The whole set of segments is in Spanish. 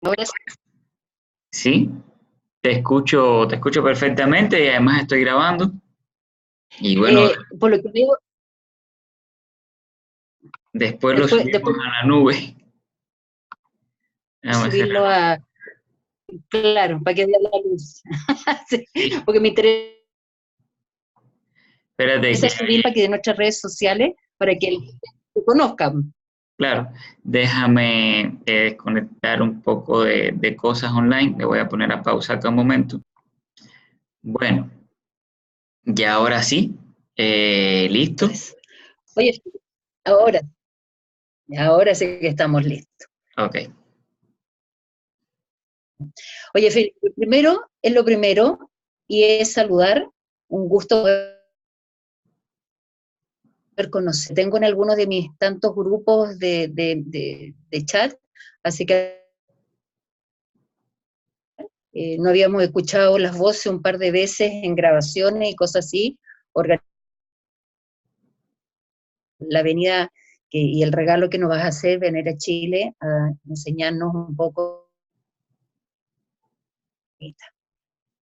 Ahora sí. Sí, te escucho perfectamente y además estoy grabando. Y bueno, Por lo que digo, después lo después subimos a la nube. de Déjame subirlo cerrar. claro, para que vea la luz. Sí, Sí, porque me interesa espérate que, subir para que de nuestras redes sociales, para que lo conozcan. claro, déjame desconectar un poco de cosas online. Le voy a poner a pausa acá un momento. Bueno, ya ahora sí, listo. Entonces, oye, ahora, ahora sí que estamos listos. Ok, Oye, Felipe, lo primero es lo primero y es saludar. Un gusto poder conocer. Tengo en algunos de mis tantos grupos de chat, así que no habíamos escuchado las voces un par de veces en grabaciones y cosas así. La venida y el regalo que nos vas a hacer, venir a Chile a enseñarnos un poco.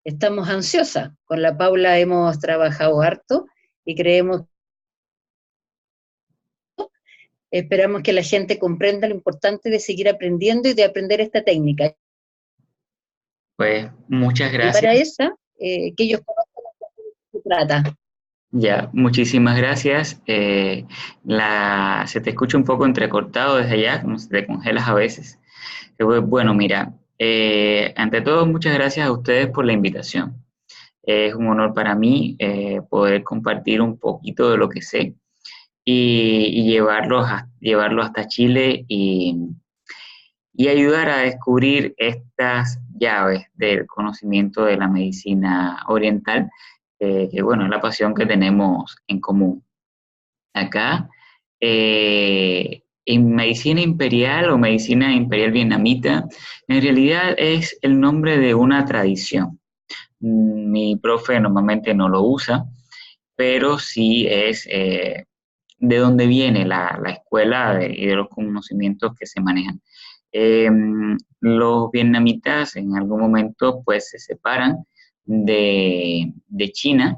Estamos ansiosas. Con la Paula hemos trabajado harto y creemos, esperamos que la gente comprenda lo importante de seguir aprendiendo y de aprender esta técnica. pues muchas Y para gracias. esa, que ellos conozcan de qué se trata. Ya, muchísimas gracias. Se te escucha un poco entrecortado desde allá, como se te congelas a veces. Bueno, mira, ante todo, muchas gracias a ustedes por la invitación. Es un honor para mí poder compartir un poquito de lo que sé y llevarlo hasta Chile y ayudar a descubrir estas llaves del conocimiento de la medicina oriental, que bueno, es la pasión que tenemos en común. Acá, en medicina imperial o medicina imperial vietnamita, en realidad es el nombre de una tradición. Mi profe normalmente no lo usa, pero sí es de dónde viene la escuela y de los conocimientos que se manejan. Eh, los vietnamitas en algún momento pues se separan de China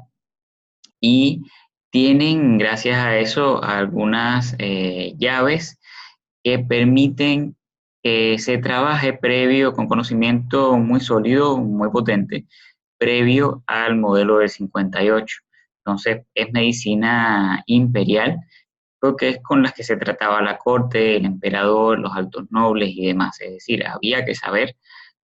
y tienen, gracias a eso, algunas llaves que permiten que se trabaje previo con conocimiento muy sólido, muy potente, previo al modelo del 58. Entonces, es medicina imperial, porque es con las que se trataba la corte, el emperador, los altos nobles y demás. Es decir, había que saber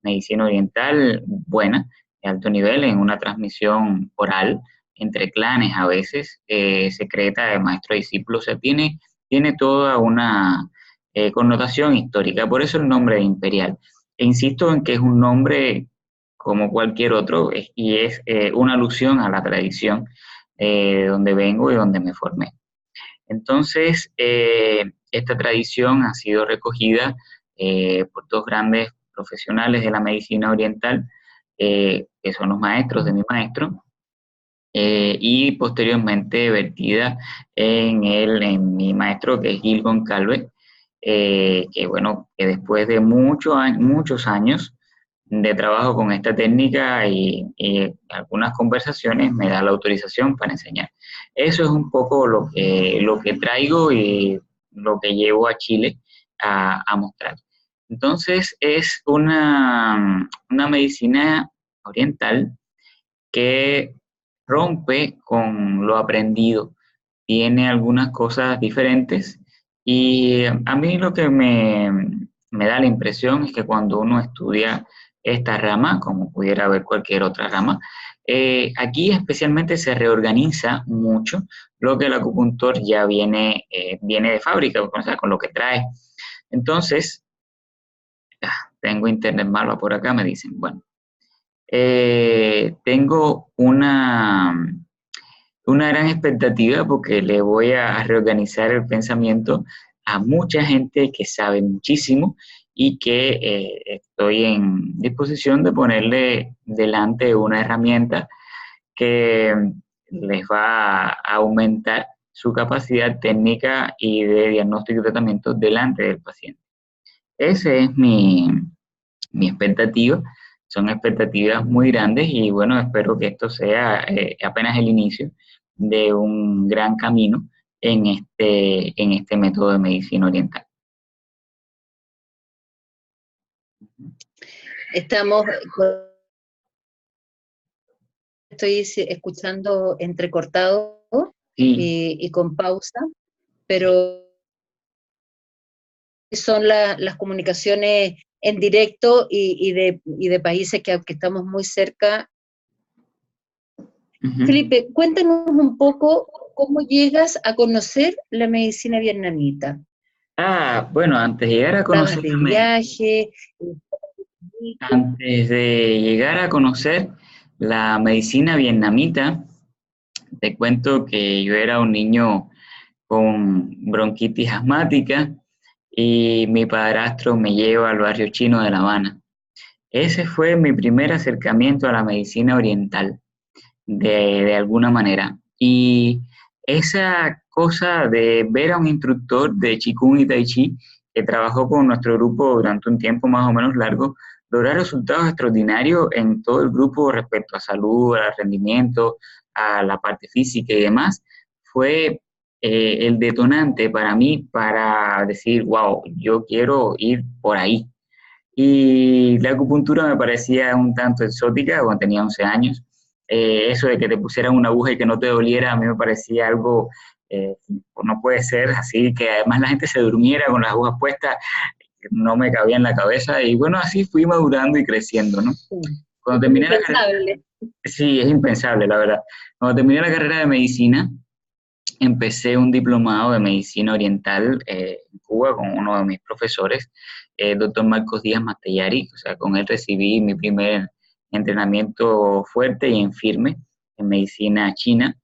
medicina oriental buena, de alto nivel, en una transmisión oral entre clanes a veces, secreta de maestro a discípulo. O sea, tiene toda una connotación histórica. Por eso el nombre de imperial. E insisto en que es un nombre como cualquier otro y es una alusión a la tradición de donde vengo y donde me formé. Entonces, esta tradición ha sido recogida por dos grandes profesionales de la medicina oriental, que son los maestros de mi maestro, y posteriormente vertida en mi maestro, que es Gil Goncalves, que bueno, que después de muchos años de trabajo con esta técnica y algunas conversaciones me da la autorización para enseñar. Eso es un poco lo que traigo y lo que llevo a Chile a mostrar. Entonces es una medicina oriental que rompe con lo aprendido, tiene algunas cosas diferentes y a mí lo que me da la impresión es que cuando uno estudia esta rama, como pudiera haber cualquier otra rama, aquí especialmente se reorganiza mucho lo que el acupuntor ya viene de fábrica, o sea, con lo que trae. Entonces, tengo internet malo por acá, me dicen, bueno, tengo una gran expectativa porque le voy a reorganizar el pensamiento a mucha gente que sabe muchísimo y que estoy en disposición de ponerle delante una herramienta que les va a aumentar su capacidad técnica y de diagnóstico y tratamiento delante del paciente. Ese es Mi expectativa son expectativas muy grandes y bueno, espero que esto sea apenas el inicio de un gran camino en este método de medicina oriental. Estamos, estoy escuchando entrecortado Sí. y con pausa, pero son las comunicaciones en directo y de países que estamos muy cerca. Uh-huh. Felipe, cuéntanos un poco cómo llegas a conocer la medicina vietnamita. Bueno, antes de llegar a ¿Estabas conocer de viaje? antes de llegar a conocer la medicina vietnamita, te cuento que yo era un niño con bronquitis asmática y mi padrastro me lleva al barrio chino de La Habana. Ese fue mi primer acercamiento a la medicina oriental, de alguna manera. Y esa cosa de ver a un instructor de Qigong y Tai Chi que trabajó con nuestro grupo durante un tiempo más o menos largo, lograr resultados extraordinarios en todo el grupo respecto a salud, al rendimiento, a la parte física y demás, fue el detonante para mí para decir, wow, yo quiero ir por ahí. Y la acupuntura me parecía un tanto exótica cuando tenía 11 años. Eso de que te pusieran una aguja y que no te doliera, a mí me parecía algo, no puede ser así, que además la gente se durmiera con las agujas puestas, no me cabía en la cabeza. Y bueno, así fui madurando y creciendo, ¿no? Cuando Es terminé la carrera, impensable. sí, es impensable, la verdad. Cuando terminé la carrera de medicina, empecé un diplomado de medicina oriental en Cuba con uno de mis profesores, el doctor Marcos Díaz Mastellari. O sea, con él recibí mi primer entrenamiento fuerte y en firme en medicina china.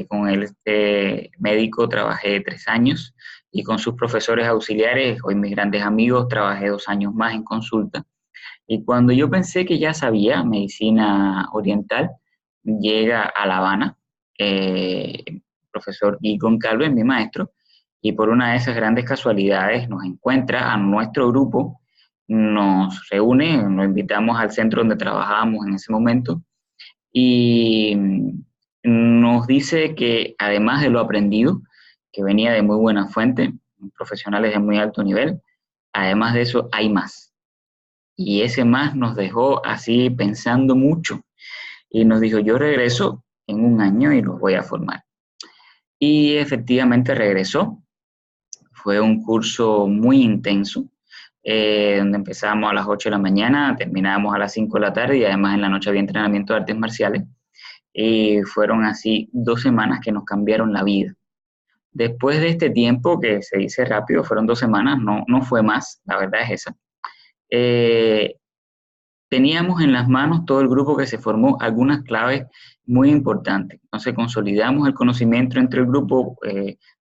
Con este médico trabajé 3 años y con sus profesores auxiliares, hoy mis grandes amigos, trabajé 2 años más en consulta. Y cuando yo pensé que ya sabía medicina oriental, llega a La Habana, el profesor Guy Goncalves, mi maestro, y por una de esas grandes casualidades nos encuentra a nuestro grupo, nos reúne, nos invitamos al centro donde trabajábamos en ese momento y nos dice que además de lo aprendido, que venía de muy buena fuente, profesionales de muy alto nivel, además de eso hay más. Y ese más nos dejó así pensando mucho y nos dijo, yo regreso en un año y los voy a formar. Y efectivamente regresó. Fue un curso muy intenso, donde empezamos a las 8 de la mañana, terminábamos a las 5 de la tarde y además en la noche había entrenamiento de artes marciales. Y fueron así 2 semanas que nos cambiaron la vida. Después de este tiempo, que se dice rápido, fueron 2 semanas, no fue más, la verdad es esa. Eh, Teníamos en las manos todo el grupo que se formó algunas claves muy importantes. Entonces consolidamos el conocimiento entre el grupo,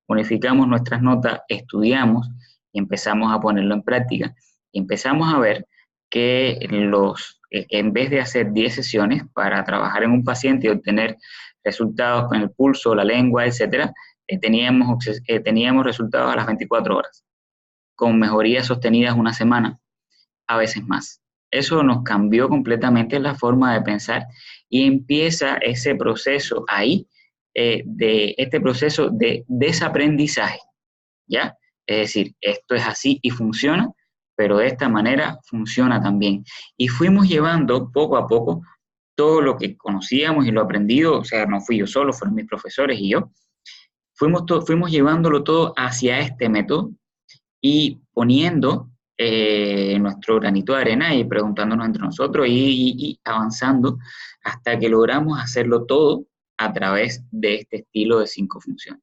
unificamos nuestras notas, estudiamos y empezamos a ponerlo en práctica. Y empezamos a ver que en vez de hacer 10 sesiones para trabajar en un paciente y obtener resultados con el pulso, la lengua, etcétera, teníamos resultados a las 24 horas, con mejorías sostenidas una semana, a veces más. Eso nos cambió completamente la forma de pensar y empieza ese proceso ahí, de este proceso de desaprendizaje, ¿ya? Es decir, esto es así y funciona, pero de esta manera funciona también. Y fuimos llevando poco a poco todo lo que conocíamos y lo aprendido, o sea, no fui yo solo, fueron mis profesores y yo, fuimos llevándolo todo hacia este método y poniendo nuestro granito de arena y preguntándonos entre nosotros y avanzando hasta que logramos hacerlo todo a través de este estilo de 5 funciones.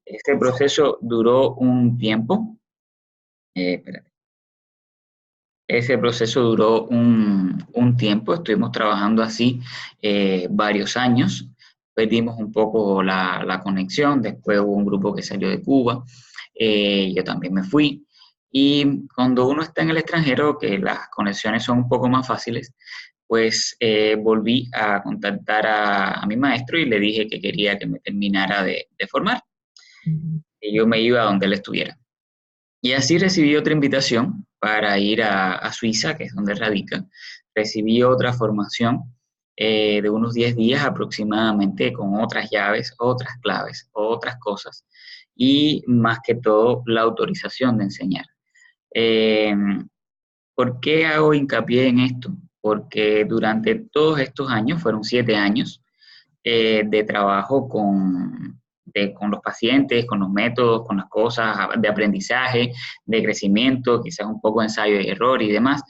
Este proceso duró un tiempo, espérate. Ese proceso duró un tiempo, estuvimos trabajando así varios años, perdimos un poco la conexión, después hubo un grupo que salió de Cuba, yo también me fui, y cuando uno está en el extranjero, que las conexiones son un poco más fáciles, pues volví a contactar a mi maestro y le dije que quería que me terminara de formar, que yo me iba a donde él estuviera. Y así recibí otra invitación para ir a Suiza, que es donde radica. Recibí otra formación de unos 10 días aproximadamente con otras llaves, otras claves, otras cosas y más que todo la autorización de enseñar. Eh, ¿Por qué hago hincapié en esto? Porque durante todos estos años, fueron 7 años, de trabajo con los pacientes, con los métodos, con las cosas de aprendizaje, de crecimiento, quizás un poco de ensayo y error y demás.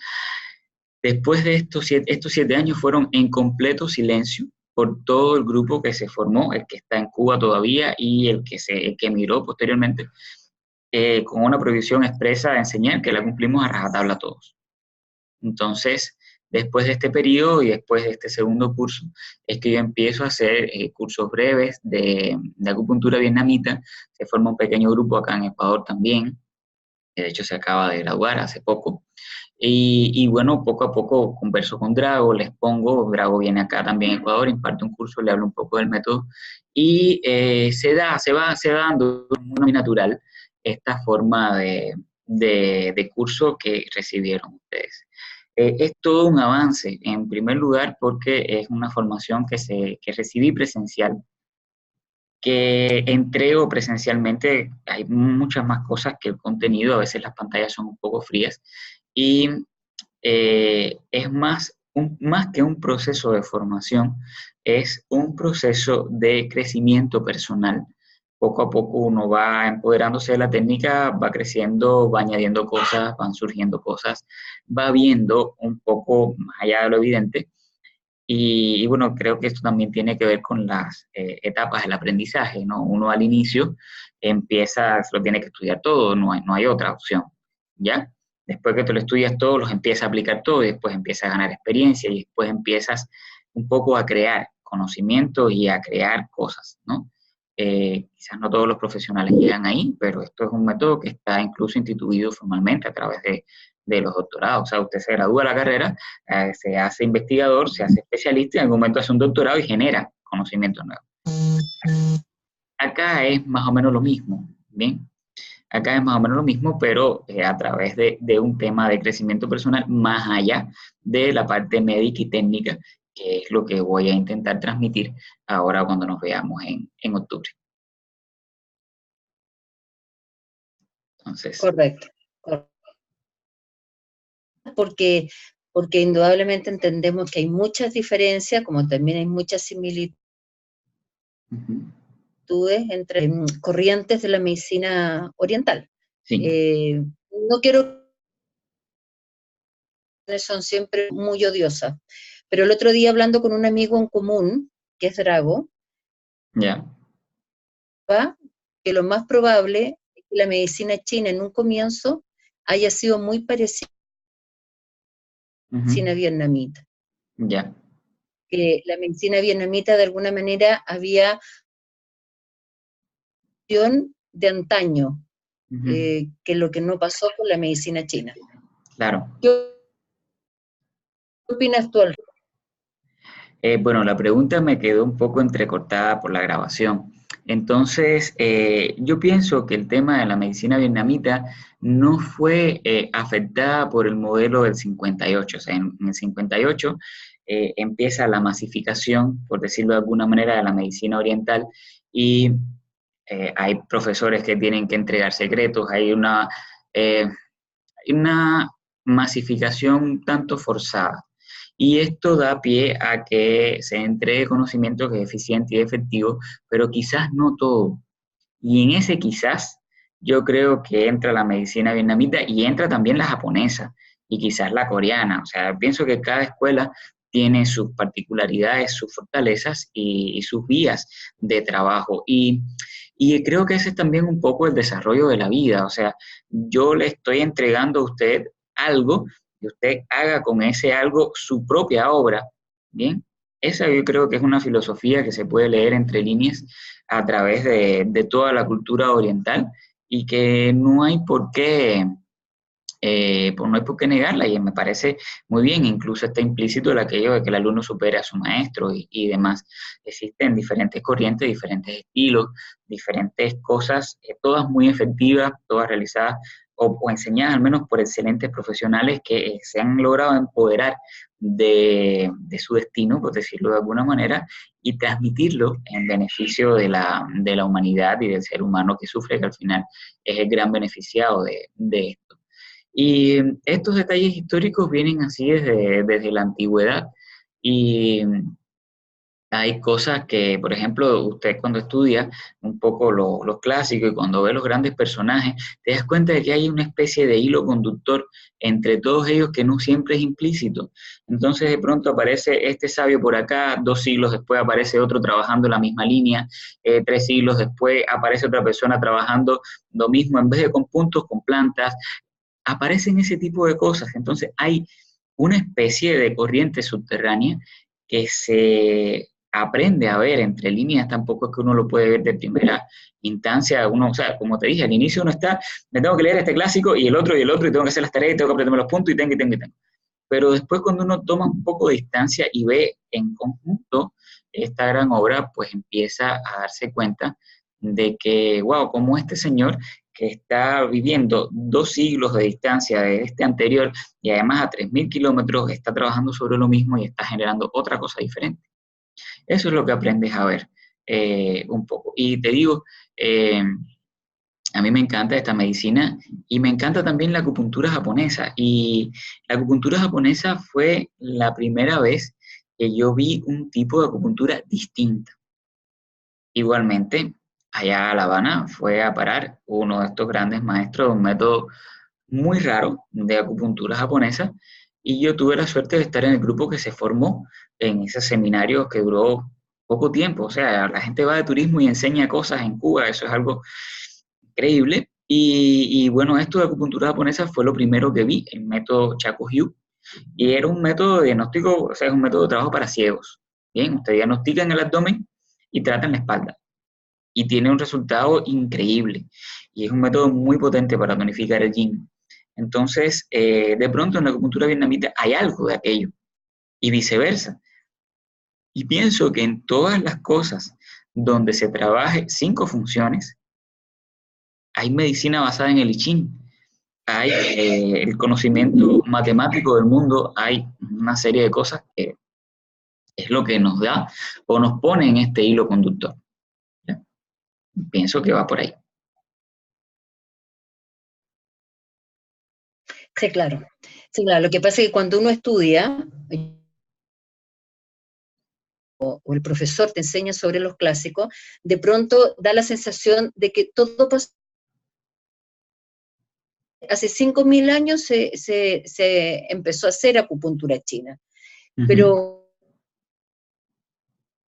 Después de estos 7 años fueron en completo silencio por todo el grupo que se formó, el que está en Cuba todavía y el que emigró posteriormente, con una prohibición expresa de enseñar que la cumplimos a rajatabla todos. Entonces, después de este periodo y después de este segundo curso, es que yo empiezo a hacer cursos breves de acupuntura vietnamita. Se forma un pequeño grupo acá en Ecuador también, que de hecho se acaba de graduar hace poco. Y bueno, poco a poco converso con Drago, les pongo, Drago viene acá también a Ecuador, imparte un curso, le hablo un poco del método, y se va dando muy natural esta forma de curso que recibieron ustedes. Es todo un avance, en primer lugar, porque es una formación que recibí presencial, que entrego presencialmente. Hay muchas más cosas que el contenido, a veces las pantallas son un poco frías, y es más que un proceso de formación, es un proceso de crecimiento personal. Poco a poco uno va empoderándose de la técnica, va creciendo, va añadiendo cosas, van surgiendo cosas, va viendo un poco más allá de lo evidente. Y bueno, creo que esto también tiene que ver con las etapas del aprendizaje, ¿no? Uno al inicio se lo tiene que estudiar todo, no hay otra opción, ¿ya? Después que te lo estudias todo, los empiezas a aplicar todo y después empiezas a ganar experiencia y después empiezas un poco a crear conocimiento y a crear cosas, ¿no? Quizás no todos los profesionales llegan ahí, pero esto es un método que está incluso instituido formalmente a través de los doctorados. O sea, usted se gradúa de la carrera, se hace investigador, se hace especialista y en algún momento hace un doctorado y genera conocimiento nuevo. Acá es más o menos lo mismo, ¿bien? Acá es más o menos lo mismo, pero a través de un tema de crecimiento personal más allá de la parte médica y técnica, que es lo que voy a intentar transmitir ahora cuando nos veamos en octubre. Entonces, Correcto. Porque indudablemente entendemos que hay muchas diferencias, como también hay muchas similitudes entre corrientes de la medicina oriental. sí. No quiero que son siempre muy odiosas, pero el otro día hablando con un amigo en común, que es Drago, Ya. que lo más probable es que la medicina china en un comienzo haya sido muy parecida a la medicina vietnamita. Ya. Que la medicina vietnamita de alguna manera había de antaño, que lo que no pasó con la medicina china. Claro. ¿Qué opinas tú? Bueno, la pregunta me quedó un poco entrecortada por la grabación. Entonces, yo pienso que el tema de la medicina vietnamita no fue afectada por el modelo del 58. O sea, en el 58 empieza la masificación, por decirlo de alguna manera, de la medicina oriental y hay profesores que tienen que entregar secretos, hay una masificación tanto forzada. Y esto da pie a que se entregue conocimiento que es eficiente y efectivo, pero quizás no todo. Y en ese quizás yo creo que entra la medicina vietnamita y entra también la japonesa y quizás la coreana. O sea, pienso que cada escuela tiene sus particularidades, sus fortalezas y sus vías de trabajo. Y creo que ese es también un poco el desarrollo de la vida. O sea, yo le estoy entregando a usted algo y usted haga con ese algo su propia obra, ¿bien? Esa yo creo que es una filosofía que se puede leer entre líneas a través de toda la cultura oriental y que no hay por qué pues no hay por qué negarla y me parece muy bien, incluso está implícito el aquello de que el alumno supere a su maestro y demás. Existen diferentes corrientes, diferentes estilos, diferentes cosas, todas muy efectivas, todas realizadas o enseñadas al menos por excelentes profesionales que se han logrado empoderar de su destino, por decirlo de alguna manera, y transmitirlo en beneficio de la humanidad y del ser humano que sufre, que al final es el gran beneficiado de esto. Y estos detalles históricos vienen así desde la antigüedad y hay cosas que, por ejemplo, usted cuando estudia un poco los clásicos y cuando ve los grandes personajes, te das cuenta de que hay una especie de hilo conductor entre todos ellos que no siempre es implícito. Entonces de pronto aparece este sabio por acá, 2 siglos después aparece otro trabajando en la misma línea, 3 siglos después aparece otra persona trabajando lo mismo, en vez de con puntos, con plantas, aparecen ese tipo de cosas. Entonces hay una especie de corriente subterránea que se aprende a ver entre líneas, tampoco es que uno lo puede ver de primera instancia, uno, o sea, como te dije, al inicio uno está, me tengo que leer este clásico y el otro, y tengo que hacer las tareas, y tengo que aprenderme los puntos, y tengo, y tengo, y tengo. Pero después cuando uno toma un poco de distancia y ve en conjunto esta gran obra, pues empieza a darse cuenta de que, wow, como este señor que está viviendo 2 siglos de distancia de este anterior y además a 3.000 kilómetros está trabajando sobre lo mismo y está generando otra cosa diferente. Eso es lo que aprendes a ver un poco. Y te digo, a mí me encanta esta medicina y me encanta también la acupuntura japonesa. Y la acupuntura japonesa fue la primera vez que yo vi un tipo de acupuntura distinta. Igualmente, allá a La Habana fue a parar uno de estos grandes maestros de un método muy raro de acupuntura japonesa y yo tuve la suerte de estar en el grupo que se formó en ese seminario que duró poco tiempo. O sea, la gente va de turismo y enseña cosas en Cuba, eso es algo increíble. Y bueno, esto de acupuntura japonesa fue lo primero que vi, el método Shakuhyu, y era un método de diagnóstico, o sea, es un método de trabajo para ciegos. Bien, usted diagnostica en el abdomen y trata en la espalda y tiene un resultado increíble. Y es un método muy potente para tonificar el yin. Entonces, de pronto en la acupuntura vietnamita hay algo de aquello y viceversa. Y pienso que en todas las cosas donde se trabaje 5 funciones, hay medicina basada en el I Ching, hay el conocimiento matemático del mundo, hay una serie de cosas que es lo que nos da o nos pone en este hilo conductor. ¿Ya? Pienso que va por ahí. Sí, claro. Sí, claro. Lo que pasa es que cuando uno estudia, o el profesor te enseña sobre los clásicos, de pronto da la sensación de que todo pasó. Hace 5.000 años se empezó a hacer acupuntura china, pero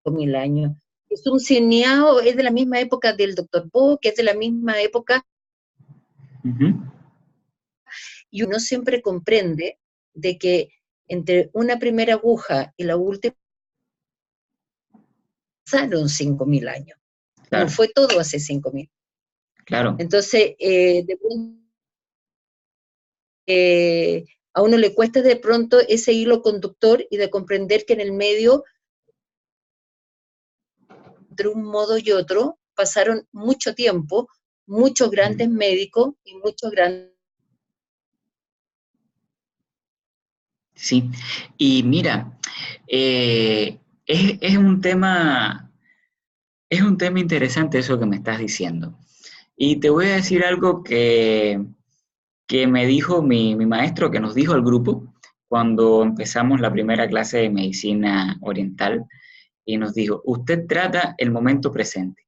5.000 años. Es un cineado, es de la misma época del Dr. Po, que es de la misma época, y uno siempre comprende de que entre una primera aguja y la última pasaron 5.000 años. Claro. No fue todo hace 5.000. Claro. Entonces, a uno le cuesta de pronto ese hilo conductor y de comprender que en el medio, entre un modo y otro, pasaron mucho tiempo, muchos grandes médicos y muchos grandes... Sí, y mira, es un tema interesante eso que me estás diciendo. Y te voy a decir algo que me dijo mi maestro, que nos dijo al grupo cuando empezamos la primera clase de medicina oriental, y nos dijo, usted trata el momento presente.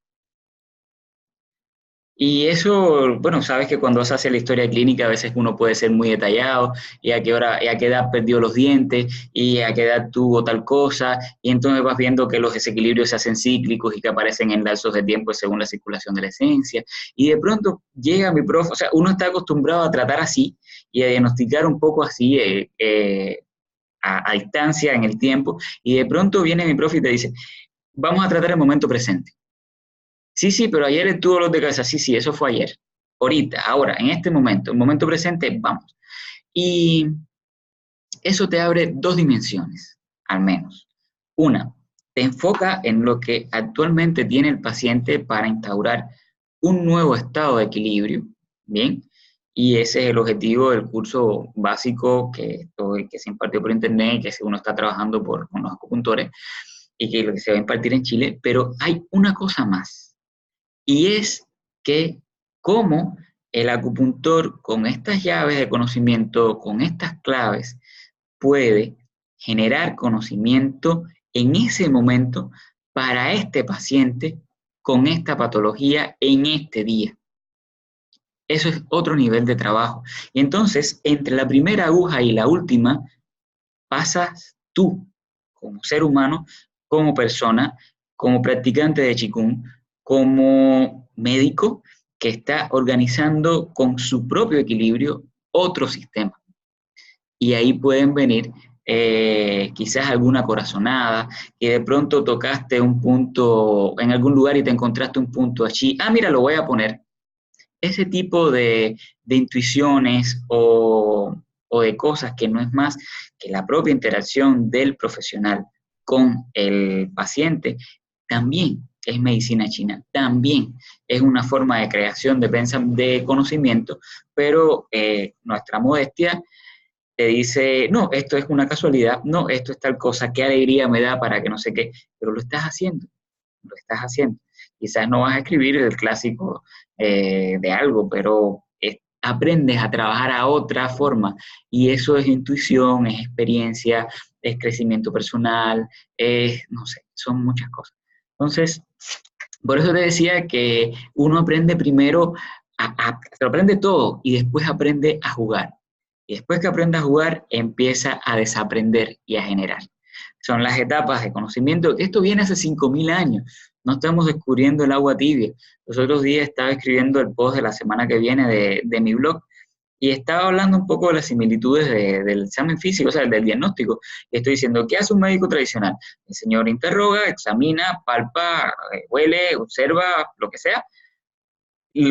Y eso, bueno, sabes que cuando se hace la historia clínica a veces uno puede ser muy detallado, y a qué hora, y a qué edad perdió los dientes, y a qué edad tuvo tal cosa, y entonces vas viendo que los desequilibrios se hacen cíclicos y que aparecen en lapsos de tiempo según la circulación de la esencia. Y de pronto llega mi profe, o sea, uno está acostumbrado a tratar así y a diagnosticar un poco así a distancia en el tiempo, y de pronto viene mi profe y te dice, vamos a tratar el momento presente. Sí, pero ayer estuvo dolor de cabeza. Sí, eso fue ayer. Ahorita, ahora, en este momento, el momento presente, vamos. Y eso te abre dos dimensiones, al menos. Una, te enfoca en lo que actualmente tiene el paciente para instaurar un nuevo estado de equilibrio, ¿bien? Y ese es el objetivo del curso básico que se impartió por internet, que uno está trabajando con los acupuntores, y que lo que se va a impartir en Chile. Pero hay una cosa más, y es que cómo el acupuntor, con estas llaves de conocimiento, con estas claves, puede generar conocimiento en ese momento para este paciente con esta patología en este día. Eso es otro nivel de trabajo. Y entonces, entre la primera aguja y la última, pasas tú, como ser humano, como persona, como practicante de Qigong, como médico que está organizando con su propio equilibrio otro sistema. Y ahí pueden venir quizás alguna corazonada, que de pronto tocaste un punto en algún lugar y te encontraste un punto allí. Ah, mira, lo voy a poner. Ese tipo de intuiciones o de cosas que no es más que la propia interacción del profesional con el paciente, también es medicina china, también es una forma de creación de conocimiento, pero nuestra modestia te dice, no, esto es una casualidad, no, esto es tal cosa, qué alegría me da para que no sé qué, pero lo estás haciendo, lo estás haciendo. Quizás no vas a escribir el clásico de algo, pero aprendes a trabajar a otra forma y eso es intuición, es experiencia, es crecimiento personal, no sé, son muchas cosas. Entonces, por eso te decía que uno aprende primero, se lo aprende todo y después aprende a jugar. Y después que aprende a jugar, empieza a desaprender y a generar. Son las etapas de conocimiento. Esto viene hace 5.000 años. No estamos descubriendo el agua tibia. Los otros días estaba escribiendo el post de la semana que viene de mi blog y estaba hablando un poco de las similitudes del examen físico, o sea, del diagnóstico. Y estoy diciendo, ¿qué hace un médico tradicional? El señor interroga, examina, palpa, huele, observa, lo que sea, y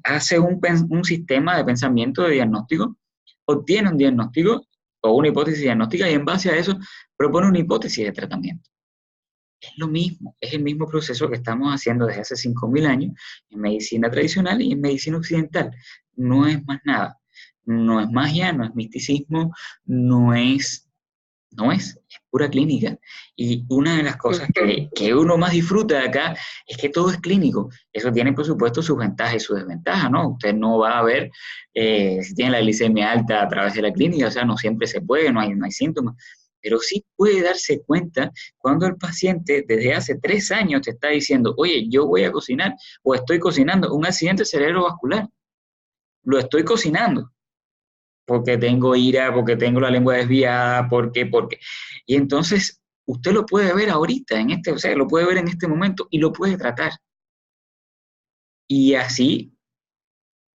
hace un sistema de pensamiento de diagnóstico, obtiene un diagnóstico o una hipótesis diagnóstica y en base a eso propone una hipótesis de tratamiento. Es lo mismo, es el mismo proceso que estamos haciendo desde hace 5.000 años en medicina tradicional y en medicina occidental. No es más nada. No es magia, no es misticismo, es pura clínica. Y una de las cosas que uno más disfruta de acá es que todo es clínico. Eso tiene, por supuesto, sus ventajas y sus desventajas, ¿no? Usted no va a ver si tiene la glicemia alta a través de la clínica, o sea, no siempre se puede, no hay síntomas. Pero sí puede darse cuenta cuando el paciente desde hace 3 años te está diciendo, oye, yo voy a cocinar o estoy cocinando un accidente cerebrovascular. Lo estoy cocinando porque tengo ira, porque tengo la lengua desviada, porque. Y entonces usted lo puede ver ahorita, o sea, lo puede ver en este momento y lo puede tratar. Y así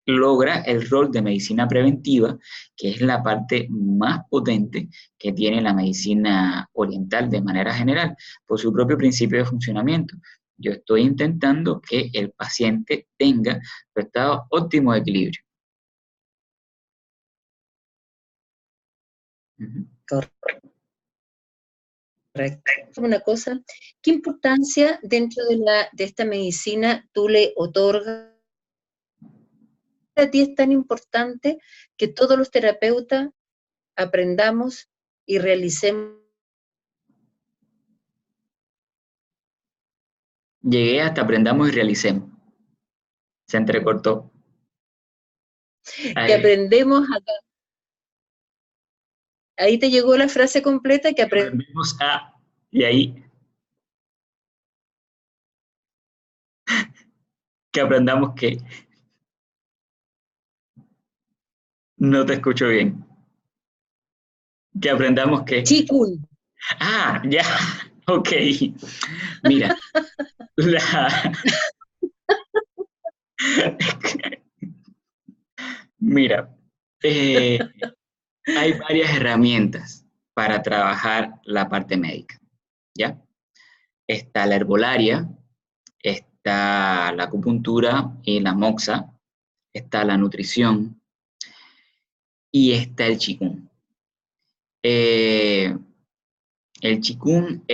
logra el rol de medicina preventiva, que es la parte más potente que tiene la medicina oriental de manera general, por su propio principio de funcionamiento. Yo estoy intentando que el paciente tenga su estado óptimo de equilibrio. Correcto. Una cosa, ¿qué importancia dentro de esta medicina tú le otorgas? Para ti es tan importante que todos los terapeutas aprendamos y realicemos. Llegué hasta aprendamos y realicemos. Se entrecortó. Que aprendemos acá. Ahí te llegó la frase completa que aprendemos a. Y ahí. Que aprendamos que. No te escucho bien. Que aprendamos que. Qigong. Ah, ya. Ok. Mira. Mira. Hay varias herramientas para trabajar la parte médica. ¿Ya? Está la herbolaria, está la acupuntura y la moxa, está la nutrición. y está el Qigong. El Qigong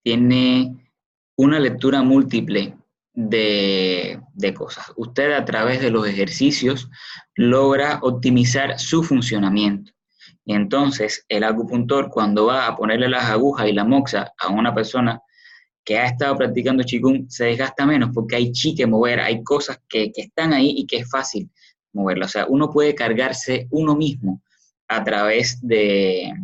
tiene una lectura múltiple de cosas. Usted a través de los ejercicios logra optimizar su funcionamiento. Y entonces el acupuntor, cuando va a ponerle las agujas y la moxa a una persona que ha estado practicando Qigong, se desgasta menos porque hay chi que mover, hay cosas que están ahí y que es fácil moverlas. O sea, uno puede cargarse uno mismo a través de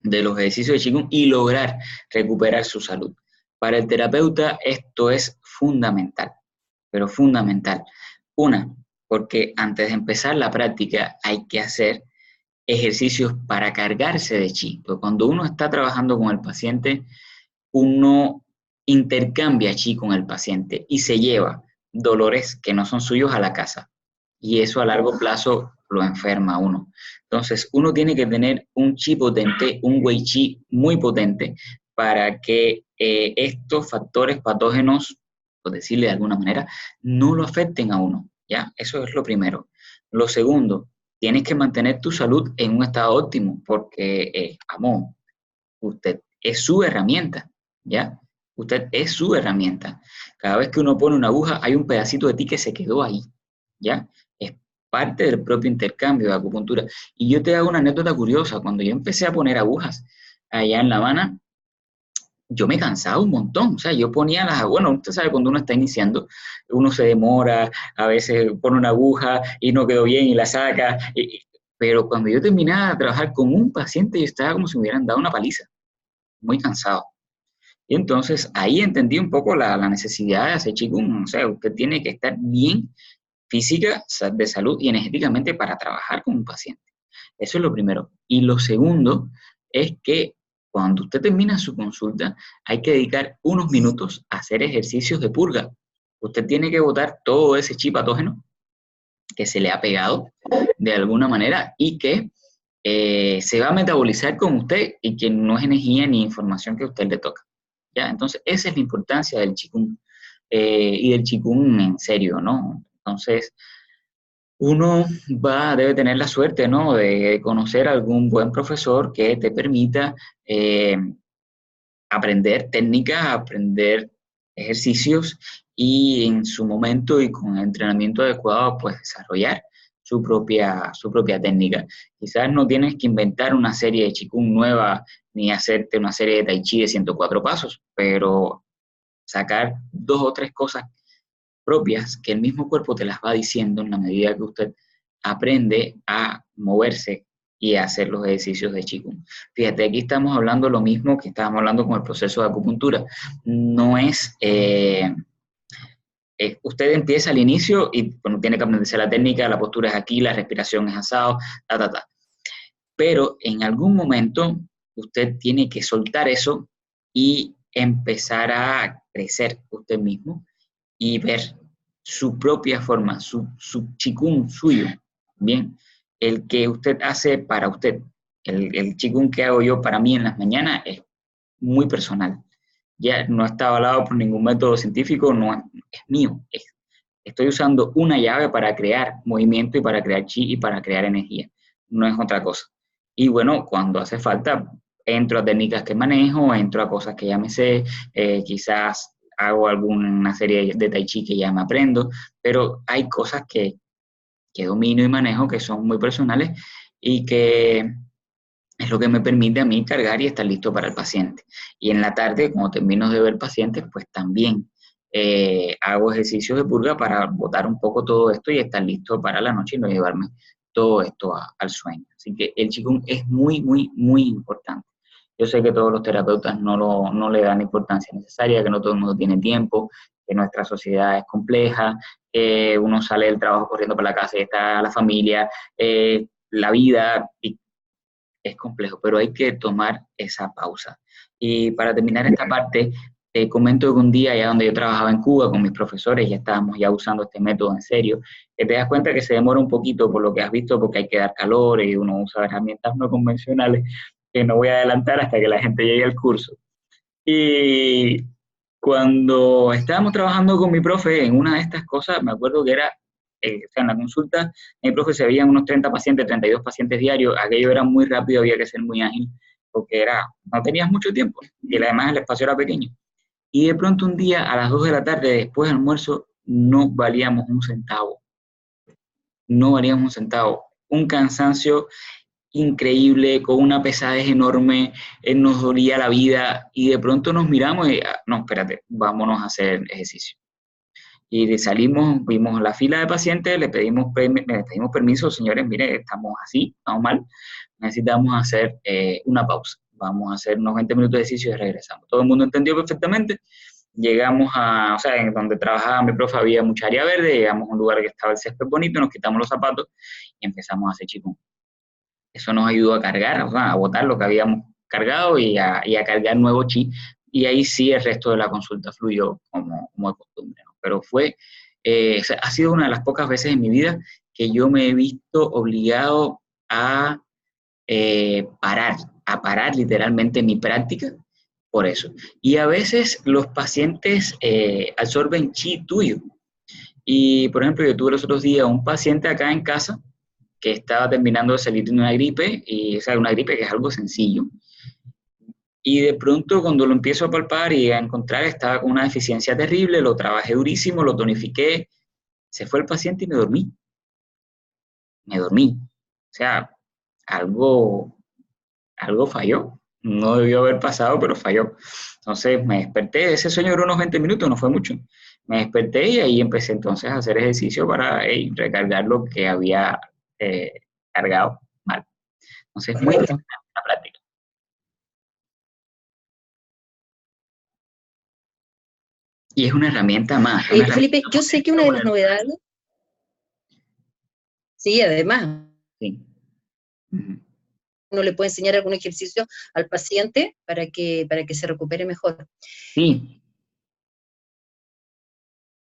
los ejercicios de Qigong y lograr recuperar su salud. Para el terapeuta esto es fundamental, pero fundamental. Una, porque antes de empezar la práctica hay que hacer ejercicios para cargarse de chi. Porque cuando uno está trabajando con el paciente, uno intercambia chi con el paciente y se lleva dolores que no son suyos a la casa. Y eso a largo plazo lo enferma a uno. Entonces, uno tiene que tener un chi potente, un wei chi muy potente, para que estos factores patógenos, por decirle de alguna manera, no lo afecten a uno. ¿Ya? Eso es lo primero. Lo segundo, tienes que mantener tu salud en un estado óptimo, porque, amor, usted es su herramienta, ¿ya? Usted es su herramienta. Cada vez que uno pone una aguja, hay un pedacito de ti que se quedó ahí, ¿ya? Es parte del propio intercambio de acupuntura. Y yo te hago una anécdota curiosa. Cuando yo empecé a poner agujas allá en La Habana, yo me cansaba un montón. O sea, yo ponía las agujas, bueno, usted sabe, cuando uno está iniciando, uno se demora, a veces pone una aguja y no quedó bien y la saca. Pero cuando yo terminaba de trabajar con un paciente, yo estaba como si me hubieran dado una paliza, muy cansado. Y entonces ahí entendí un poco la necesidad de hacer Qigong. O sea, usted tiene que estar bien física, de salud y energéticamente para trabajar con un paciente. Eso es lo primero. Y lo segundo es que cuando usted termina su consulta, hay que dedicar unos minutos a hacer ejercicios de purga. Usted tiene que botar todo ese chi patógeno que se le ha pegado de alguna manera y que se va a metabolizar con usted y que no es energía ni información que a usted le toca. ¿Ya? Entonces, esa es la importancia del Qigong y del Qigong en serio, ¿no? Entonces, uno debe tener la suerte, ¿no?, de conocer a algún buen profesor que te permita aprender técnicas, aprender ejercicios y en su momento y con el entrenamiento adecuado, pues desarrollar su propia técnica. Quizás no tienes que inventar una serie de Qigong nueva ni hacerte una serie de Tai Chi de 104 pasos, pero sacar 2 o 3 cosas propias que el mismo cuerpo te las va diciendo en la medida que usted aprende a moverse y a hacer los ejercicios de Qigong. Fíjate, aquí estamos hablando lo mismo que estábamos hablando con el proceso de acupuntura. No es, usted empieza al inicio y bueno, tiene que aprenderse la técnica, la postura es aquí, la respiración es asado, ta. Pero en algún momento usted tiene que soltar eso y empezar a crecer usted mismo y ver su propia forma, su Qigong suyo, ¿bien? El que usted hace para usted. El Qigong que hago yo para mí en las mañanas es muy personal. Ya no está avalado por ningún método científico, no es mío. Estoy usando una llave para crear movimiento y para crear chi y para crear energía. No es otra cosa. Y bueno, cuando hace falta, entro a técnicas que manejo, entro a cosas que ya me sé, quizás hago alguna serie de tai chi que ya me aprendo, pero hay cosas que domino y manejo que son muy personales y que es lo que me permite a mí cargar y estar listo para el paciente. Y en la tarde, cuando termino de ver pacientes, pues también hago ejercicios de purga para botar un poco todo esto y estar listo para la noche y no llevarme todo esto al sueño. Así que el Qigong es muy, muy, muy importante. Yo sé que todos los terapeutas no le dan la importancia necesaria, que no todo el mundo tiene tiempo, que nuestra sociedad es compleja, que uno sale del trabajo corriendo para la casa y está la familia, la vida, y es complejo, pero hay que tomar esa pausa. Y para terminar esta parte, te comento que un día, ya donde yo trabajaba en Cuba con mis profesores, ya estábamos ya usando este método en serio, que te das cuenta que se demora un poquito por lo que has visto, porque hay que dar calor y uno usa herramientas no convencionales, que no voy a adelantar hasta que la gente llegue al curso. Y cuando estábamos trabajando con mi profe en una de estas cosas, me acuerdo que era o sea, en la consulta, mi profe se veían unos 30 pacientes, 32 pacientes diarios, aquello era muy rápido, había que ser muy ágil, porque no tenías mucho tiempo, y además el espacio era pequeño. Y de pronto un día, a las 2 de la tarde, después del almuerzo, no valíamos un centavo. No valíamos un centavo. Un cansancio increíble, con una pesadez enorme, nos dolía la vida, y de pronto nos miramos y, no, espérate, vámonos a hacer ejercicio. Y salimos, vimos la fila de pacientes, le pedimos permiso, señores, mire, estamos así, estamos mal, necesitamos hacer una pausa. Vamos a hacer unos 20 minutos de ejercicio y regresamos. Todo el mundo entendió perfectamente. Llegamos o sea, en donde trabajaba mi profe había mucha área verde, llegamos a un lugar que estaba el césped bonito, nos quitamos los zapatos y empezamos a hacer qigong. Eso nos ayudó a cargar, o sea, a botar lo que habíamos cargado y a cargar nuevo chi. Y ahí sí el resto de la consulta fluyó como de costumbre, ¿no? Pero ha sido una de las pocas veces en mi vida que yo me he visto obligado a parar literalmente mi práctica por eso. Y a veces los pacientes absorben chi tuyo. Y, por ejemplo, yo tuve los otros días un paciente acá en casa que estaba terminando de salir de una gripe, y, o sea, una gripe que es algo sencillo. Y de pronto, cuando lo empiezo a palpar y a encontrar, estaba con una deficiencia terrible, lo trabajé durísimo, lo tonifiqué, se fue el paciente y me dormí. Me dormí. O sea, algo falló. No debió haber pasado, pero falló. Entonces me desperté, ese sueño duró unos 20 minutos, no fue mucho. Me desperté y ahí empecé entonces a hacer ejercicio para recargar lo que había cargado mal. Entonces, muy interesante la práctica. Y es una herramienta más. Felipe, yo sé que una de las novedades, sí, además, sí. uno le puede enseñar algún ejercicio al paciente para que se recupere mejor. Sí.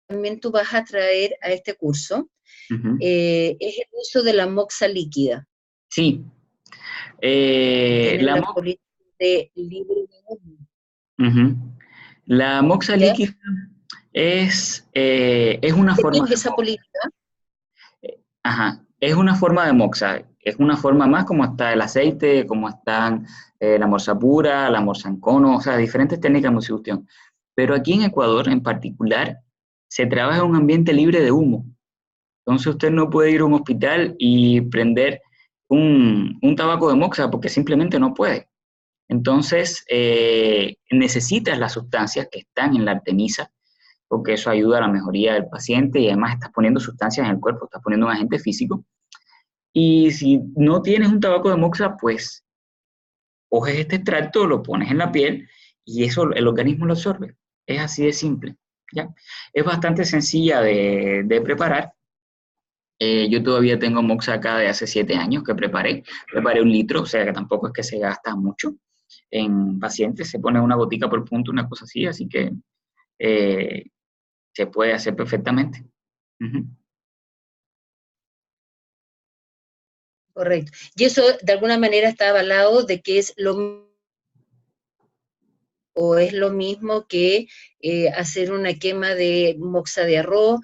También tú vas a traer a este curso, es el uso de la moxa líquida. Sí. La política de libre de humo. La moxa líquida es una forma de esa política. Ajá, es una forma de moxa, es una forma más como está el aceite, como están la morsa pura, la morsa en cono, o sea, diferentes técnicas de moxibustión. Pero aquí en Ecuador, en particular, se trabaja en un ambiente libre de humo. Entonces usted no puede ir a un hospital y prender un tabaco de moxa porque simplemente no puede. Entonces, necesitas las sustancias que están en la artemisa, porque eso ayuda a la mejoría del paciente y además estás poniendo sustancias en el cuerpo, estás poniendo un agente físico. Y si no tienes un tabaco de moxa, pues coges este extracto, lo pones en la piel y eso el organismo lo absorbe. Es así de simple, ¿ya? Es bastante sencilla de preparar. Yo todavía tengo moxa acá de hace 7 años que preparé 1 litro, o sea que tampoco es que se gasta mucho en pacientes, se pone una gotica por punto, una cosa así que se puede hacer perfectamente. Correcto. Y eso de alguna manera está avalado de que es lo mismo que hacer una quema de moxa de arroz,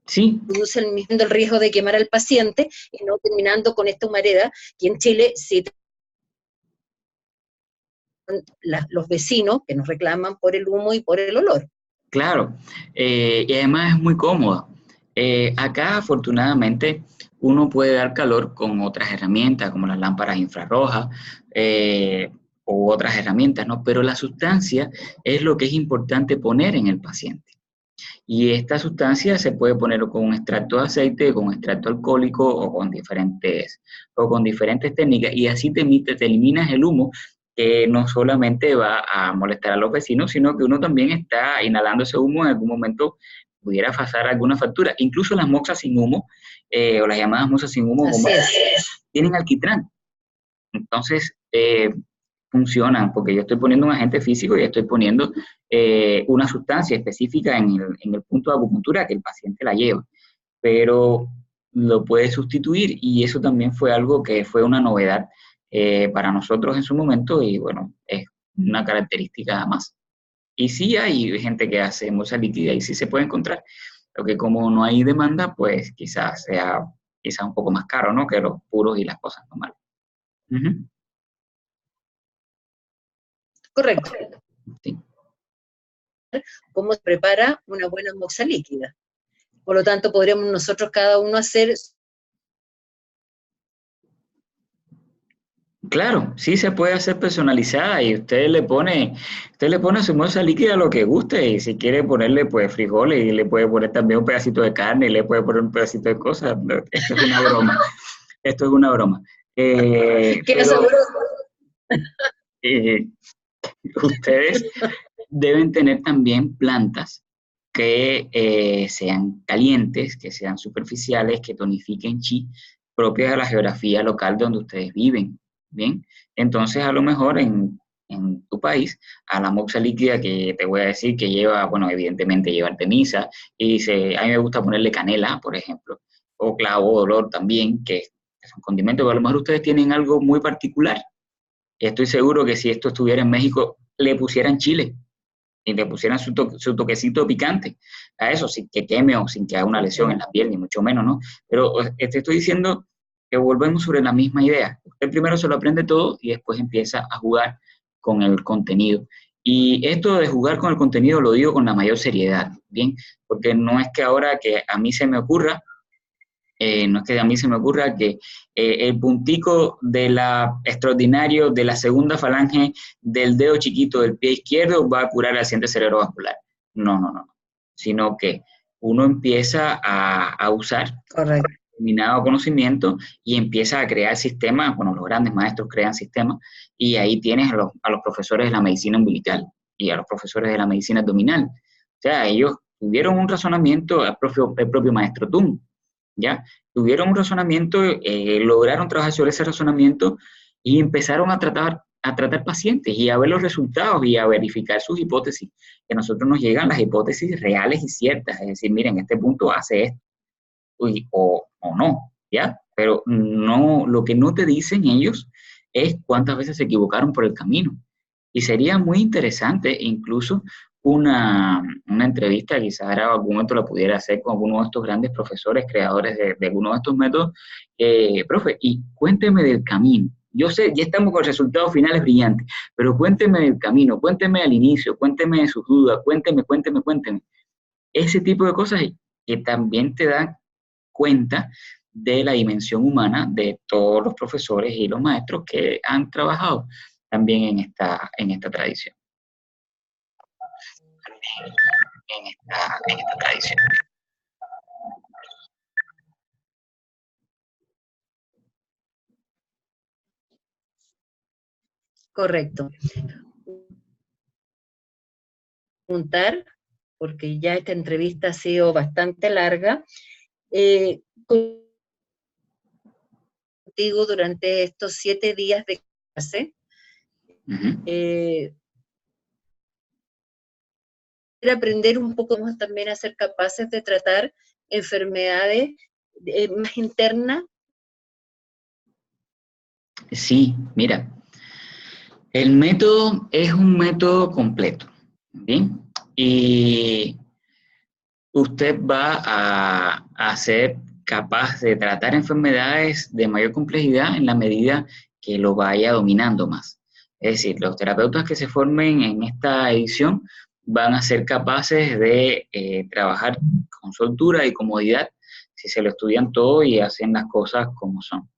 sí. Produce el riesgo de quemar al paciente y no terminando con esta humareda que en Chile sí los vecinos que nos reclaman por el humo y por el olor. Claro, y además es muy cómodo. Acá, afortunadamente, uno puede dar calor con otras herramientas, como las lámparas infrarrojas u otras herramientas, ¿no? Pero la sustancia es lo que es importante poner en el paciente. Y esta sustancia se puede poner con un extracto de aceite, con un extracto alcohólico o con diferentes técnicas, y así te eliminas el humo, que no solamente va a molestar a los vecinos, sino que uno también está inhalando ese humo, en algún momento pudiera pasar alguna factura. Incluso las moxas sin humo, o las llamadas moxas sin humo, tienen alquitrán. Entonces, funcionan, porque yo estoy poniendo un agente físico y estoy poniendo una sustancia específica en el punto de acupuntura que el paciente la lleva, pero lo puede sustituir, y eso también fue algo que fue una novedad para nosotros en su momento, y bueno, es una característica más. Y sí hay gente que hace moxa líquida y sí se puede encontrar, Lo que como no hay demanda, pues quizás sea un poco más caro, ¿no? Que los puros y las cosas normales. Ujú. Correcto. Sí. ¿Cómo se prepara una buena moxa líquida? Por lo tanto, podríamos nosotros cada uno hacer... Claro, sí se puede hacer personalizada y usted le pone a su moza líquida lo que guste y si quiere ponerle pues frijoles y le puede poner también un pedacito de carne y le puede poner un pedacito de cosas. Esto es una broma, esto es una broma. ¡Qué Pero sabroso! eh, ustedes deben tener también plantas que sean calientes, que sean superficiales, que tonifiquen chi, propias de la geografía local donde ustedes viven. Bien, entonces a lo mejor en tu país, a la moxa líquida que te voy a decir que lleva, bueno, evidentemente lleva artemisa, a mí me gusta ponerle canela, por ejemplo, o clavo o olor también, que es un condimento, pero a lo mejor ustedes tienen algo muy particular. Estoy seguro que si esto estuviera en México, le pusieran chile y le pusieran su toquecito picante a eso, sin que queme o sin que haga una lesión en la piel, ni mucho menos, ¿no? Pero te estoy diciendo que volvemos sobre la misma idea. Usted primero se lo aprende todo y después empieza a jugar con el contenido. Y esto de jugar con el contenido lo digo con la mayor seriedad, ¿bien? Porque no es que ahora que a mí se me ocurra, no es que a mí se me ocurra que el puntico de la extraordinario de la segunda falange del dedo chiquito del pie izquierdo va a curar el accidente cerebrovascular. No, no, no. Sino que uno empieza a usar Correcto. determinado conocimiento y empieza a crear sistemas, bueno, los grandes maestros crean sistemas y ahí tienes a los profesores de la medicina umbilical y a los profesores de la medicina abdominal. O sea, ellos tuvieron un razonamiento, el propio maestro Tung, ¿ya? Tuvieron un razonamiento, lograron trabajar sobre ese razonamiento y empezaron a tratar pacientes y a ver los resultados y a verificar sus hipótesis. Que a nosotros nos llegan las hipótesis reales y ciertas, es decir, miren, este punto hace esto o no, ¿ya? Pero no, lo que no te dicen ellos es cuántas veces se equivocaron por el camino. Y sería muy interesante incluso una entrevista, quizás en algún momento la pudiera hacer con alguno de estos grandes profesores, creadores de alguno de estos métodos. Profe, y cuénteme del camino. Yo sé, ya estamos con resultados finales brillantes, pero cuénteme del camino, cuénteme al inicio, cuénteme de sus dudas, cuénteme. Ese tipo de cosas que también te dan cuenta de la dimensión humana de todos los profesores y los maestros que han trabajado también en esta tradición. En esta tradición. Correcto. Preguntar, porque ya esta entrevista ha sido bastante larga, contigo durante estos 7 días de clase. Aprender un poco más también a ser capaces de tratar enfermedades más internas. Sí, mira, el método es un método completo, ¿bien? Y usted va a ser capaz de tratar enfermedades de mayor complejidad en la medida que lo vaya dominando más. Es decir, los terapeutas que se formen en esta edición van a ser capaces de trabajar con soltura y comodidad si se lo estudian todo y hacen las cosas como son.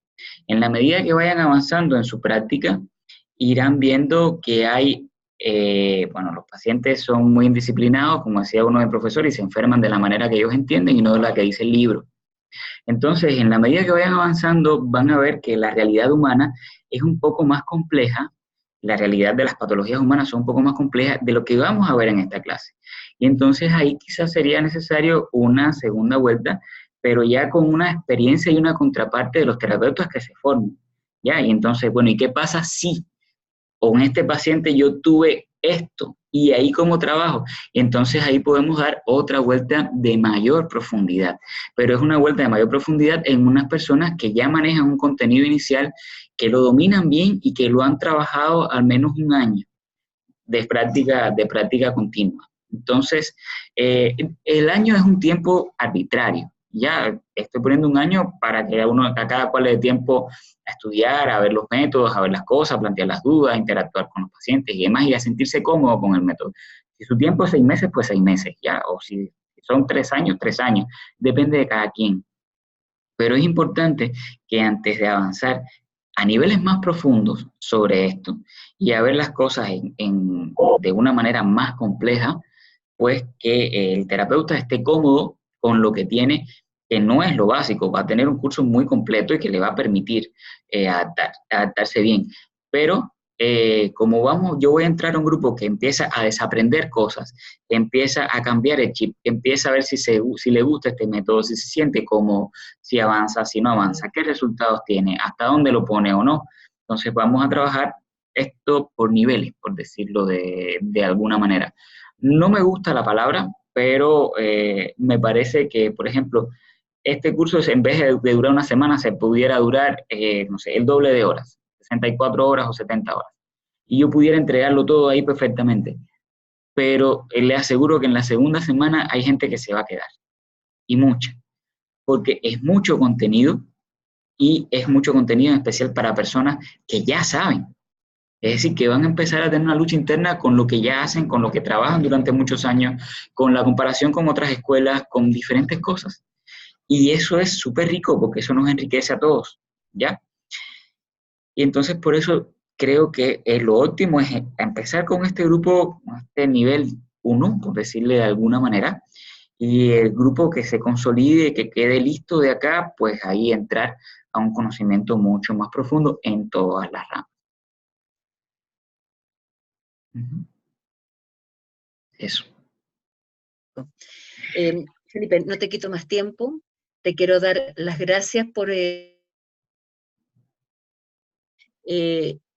En la medida que vayan avanzando en su práctica, irán viendo que hay, bueno, los pacientes son muy indisciplinados, como decía uno de profesor, y se enferman de la manera que ellos entienden y no de la que dice el libro. Entonces, en la medida que vayan avanzando, van a ver que la realidad humana es un poco más compleja, la realidad de las patologías humanas son un poco más complejas de lo que vamos a ver en esta clase. Y entonces ahí quizás sería necesario una segunda vuelta, pero ya con una experiencia y una contraparte de los terapeutas que se formen. ¿Ya? Y entonces, bueno, ¿y qué pasa si con este paciente yo tuve esto y ahí cómo trabajo? Y entonces ahí podemos dar otra vuelta de mayor profundidad, pero es una vuelta de mayor profundidad en unas personas que ya manejan un contenido inicial, que lo dominan bien y que lo han trabajado al menos un año de práctica continua. Entonces, el año es un tiempo arbitrario. Ya estoy poniendo un año para que a cada cual le dé tiempo a estudiar, a ver los métodos, a ver las cosas, a plantear las dudas, a interactuar con los pacientes y demás, y a sentirse cómodo con el método. Si su tiempo es 6 meses, pues 6 meses, ya, o si son 3 años, 3 años, depende de cada quien. Pero es importante que antes de avanzar a niveles más profundos sobre esto y a ver las cosas de una manera más compleja, pues que el terapeuta esté cómodo con lo que tiene, que no es lo básico, va a tener un curso muy completo y que le va a permitir adaptarse bien. Pero como vamos, yo voy a entrar a un grupo que empieza a desaprender cosas, que empieza a cambiar el chip, que empieza a ver si le gusta este método, si se siente cómodo, si avanza, si no avanza, qué resultados tiene, hasta dónde lo pone o no. Entonces vamos a trabajar esto por niveles, por decirlo de alguna manera. No me gusta la palabra, pero me parece que, por ejemplo, este curso, en vez de durar una semana, se pudiera durar, no sé, el doble de horas, 64 horas o 70 horas. Y yo pudiera entregarlo todo ahí perfectamente. Pero le aseguro que en la segunda semana hay gente que se va a quedar. Y mucha. Porque es mucho contenido y es mucho contenido en especial para personas que ya saben. Es decir, que van a empezar a tener una lucha interna con lo que ya hacen, con lo que trabajan durante muchos años, con la comparación con otras escuelas, con diferentes cosas. Y eso es súper rico porque eso nos enriquece a todos, ¿ya? Y entonces por eso creo que lo óptimo es empezar con este grupo, este nivel 1, por decirle de alguna manera, y el grupo que se consolide, que quede listo de acá, pues ahí entrar a un conocimiento mucho más profundo en todas las ramas. Eso. Felipe, no te quito más tiempo. Te quiero dar las gracias por...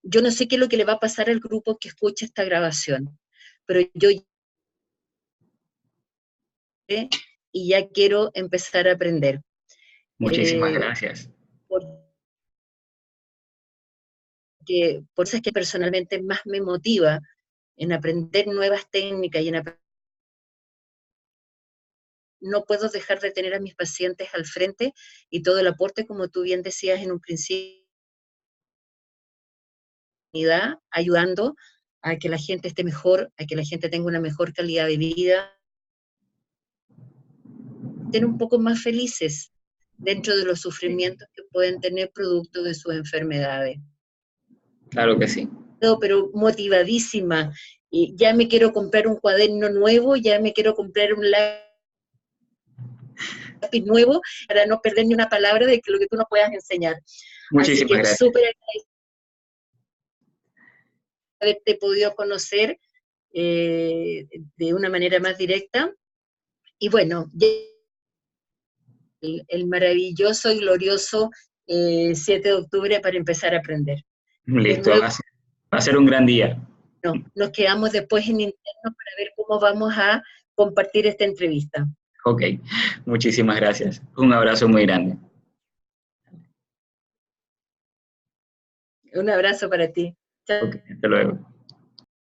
yo no sé qué es lo que le va a pasar al grupo que escucha esta grabación, pero yo y ya quiero empezar a aprender. Muchísimas gracias. Por eso es que personalmente más me motiva en aprender nuevas técnicas y no puedo dejar de tener a mis pacientes al frente y todo el aporte, como tú bien decías en un principio, ayudando a que la gente esté mejor, a que la gente tenga una mejor calidad de vida, estén un poco más felices dentro de los sufrimientos que pueden tener producto de sus enfermedades. Claro que sí. Pero motivadísima, y ya me quiero comprar un cuaderno nuevo, ya me quiero comprar un lápiz nuevo para no perder ni una palabra de lo que tú nos puedas enseñar. Muchísimas Así que gracias. súper agradecida de haberte podido conocer de una manera más directa. Y bueno, el maravilloso y glorioso 7 de octubre para empezar a aprender. Listo, va a ser un gran día. No, nos quedamos después en interno para ver cómo vamos a compartir esta entrevista. Ok, muchísimas gracias. Un abrazo muy grande. Un abrazo para ti. Chao. Okay, hasta luego.